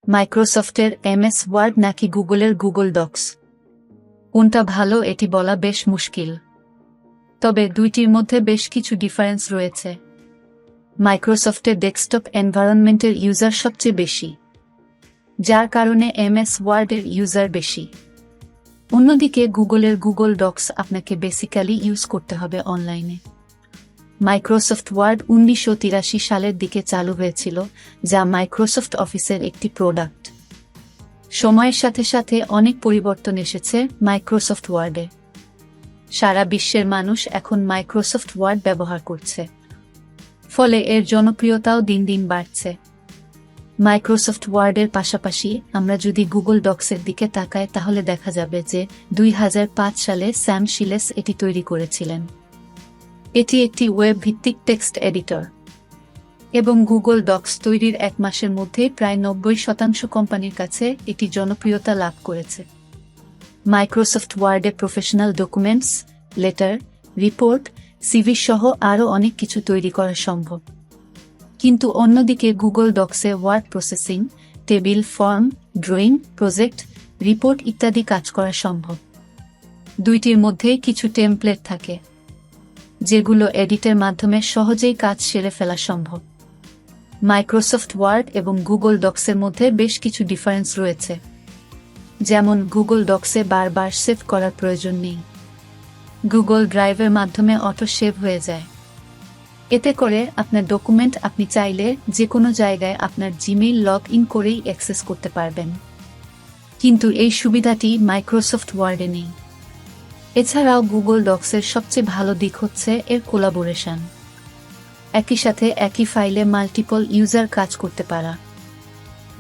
মাইক্রোসফটের MS word নাকি গুগলের গুগল ডক্স? কোনটা ভালো এটি বলা বেশ মুশকিল। তবে দুইটির মধ্যে বেশ কিছু ডিফারেন্স রয়েছে। মাইক্রোসফটের ডেস্কটপ এনভায়রনমেন্টের ইউজার সবচেয়ে বেশি, যার কারণে এমএস ওয়ার্ডের ইউজার বেশি। অন্যদিকে গুগলের গুগল ডক্স আপনাকে বেসিক্যালি ইউজ করতে হবে অনলাইনে। মাইক্রোসফট ওয়ার্ড 1983 সালের দিকে চালু হয়েছিল, যা মাইক্রোসফট অফিসের একটি প্রোডাক্ট। সময়ের সাথে সাথে অনেক পরিবর্তন এসেছে মাইক্রোসফট ওয়ার্ডে। সারা বিশ্বের মানুষ এখন মাইক্রোসফট ওয়ার্ড ব্যবহার করছে, ফলে এর জনপ্রিয়তাও দিন দিন বাড়ছে। মাইক্রোসফট ওয়ার্ডের পাশাপাশি আমরা যদি গুগল ডক্সের দিকে তাকাই তাহলে দেখা যাবে যে 2005 সালে স্যাম শিলেস এটি তৈরি করেছিলেন। এটি একটি ওয়েব ভিত্তিক টেক্সট এডিটর এবং গুগল ডক্স তৈরির 1 মাসের মধ্যে প্রায় 90% কোম্পানির কাছে এটি জনপ্রিয়তা লাভ করেছে। মাইক্রোসফট ওয়ার্ডে professional documents, letter, report, CV সহ আরও অনেক কিছু তৈরি করা সম্ভব। কিন্তু অন্যদিকে গুগল ডক্সে word processing, table, form, drawing, project, report ইত্যাদি কাজ করা সম্ভব। দুইটির মধ্যেই কিছু টেমপ্লেট থাকে, যেগুলো এডিটের মাধ্যমে সহজেই কাজ সেরে ফেলা সম্ভব। মাইক্রোসফট ওয়ার্ড এবং গুগল ডক্সের মধ্যে বেশ কিছু ডিফারেন্স রয়েছে। যেমন গুগল ডক্সে বারবার সেভ করার প্রয়োজন নেই। গুগল ড্রাইভের মাধ্যমে অটো সেভ হয়ে যায়। এতে করে আপনার ডকুমেন্ট আপনি চাইলে যে কোনো জায়গায় আপনার জিমেইল লগ ইন করেই অ্যাক্সেস করতে পারবেন। কিন্তু এই সুবিধাটি মাইক্রোসফট ওয়ার্ডে নেই। এছাড়াও গুগল ডক্সের সবচেয়ে ভালো দিক হচ্ছে এর কোলাবোরেশন। একই সাথে একই ফাইলে মাল্টিপল ইউজার কাজ করতে পারা,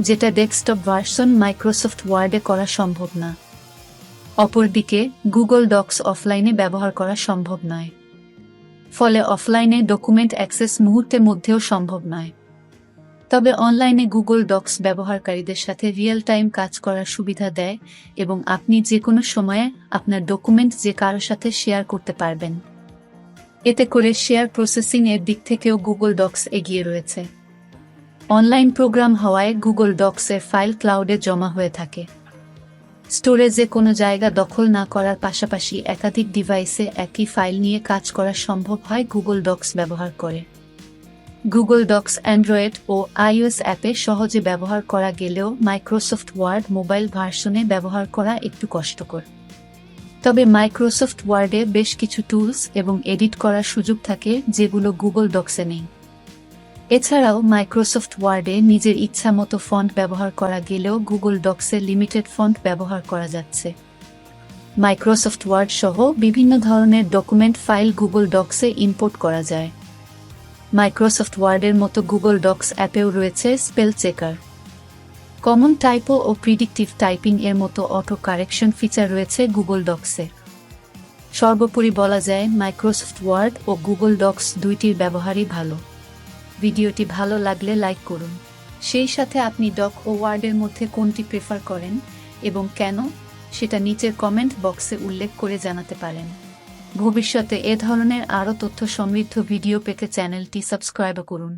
যেটা ডেস্কটপ ভার্সন মাইক্রোসফট ওয়ার্ডে করা সম্ভব না। অপরদিকে গুগল ডক্স অফলাইনে ব্যবহার করা সম্ভব নয়, ফলে অফলাইনে ডকুমেন্ট অ্যাক্সেস মুহূর্তের মধ্যেও সম্ভব নয়। তবে অনলাইনে গুগল ডক্স ব্যবহারকারীদের সাথে রিয়েল টাইম কাজ করার সুবিধা দেয় এবং আপনি যে কোনো সময়ে আপনার ডকুমেন্ট যে কারো সাথে শেয়ার করতে পারবেন। এতে করে শেয়ার প্রসেসিং এর দিক থেকেও গুগল ডক্স এগিয়ে রয়েছে। অনলাইন প্রোগ্রাম হওয়ায় গুগল ডক্স এর ফাইল ক্লাউডে জমা হয়ে থাকে। স্টোরেজে কোনো জায়গা দখল না করার পাশাপাশি একাধিক ডিভাইসে একই ফাইল নিয়ে কাজ করা সম্ভব হয় গুগল ডক্স ব্যবহার করে। গুগল ডক্স অ্যান্ড্রয়েড ও আইওএস অ্যাপে সহজে ব্যবহার করা গেলেও মাইক্রোসফট ওয়ার্ড মোবাইল ভার্সনে ব্যবহার করা একটু কষ্টকর। তবে মাইক্রোসফট ওয়ার্ডে বেশ কিছু টুলস এবং এডিট করার সুযোগ থাকে যেগুলো গুগল ডক্সে নেই। এছাড়াও মাইক্রোসফট ওয়ার্ডে নিজের ইচ্ছা মতো ফন্ট ব্যবহার করা গেলেও গুগল ডক্সে লিমিটেড ফন্ট ব্যবহার করা যাচ্ছে। মাইক্রোসফট ওয়ার্ড সহ বিভিন্ন ধরনের ডকুমেন্ট ফাইল গুগল ডক্সে ইম্পোর্ট করা যায়। মাইক্রোসফট ওয়ার্ডের মতো গুগল ডক্স অ্যাপেও রয়েছে স্পেল চেকার, কমন টাইপো ও প্রিডিক্টিভ টাইপিং এর মতো অটো কারেকশন ফিচার রয়েছে গুগল ডক্সে। সর্বোপরি বলা যায় মাইক্রোসফট ওয়ার্ড ও গুগল ডক্স দুইটির ব্যবহারই ভালো। ভিডিওটি ভালো লাগলে লাইক করুন। সেই সাথে আপনি ডক ও ওয়ার্ডের মধ্যে কোনটি প্রেফার করেন এবং কেন, সেটা নিচের কমেন্ট বক্সে উল্লেখ করে জানাতে পারেন। ভবিষ্যতে এ ধরনের আরও তথ্য সমৃদ্ধ ভিডিও পেতে চ্যানেলটি সাবস্ক্রাইব করুন।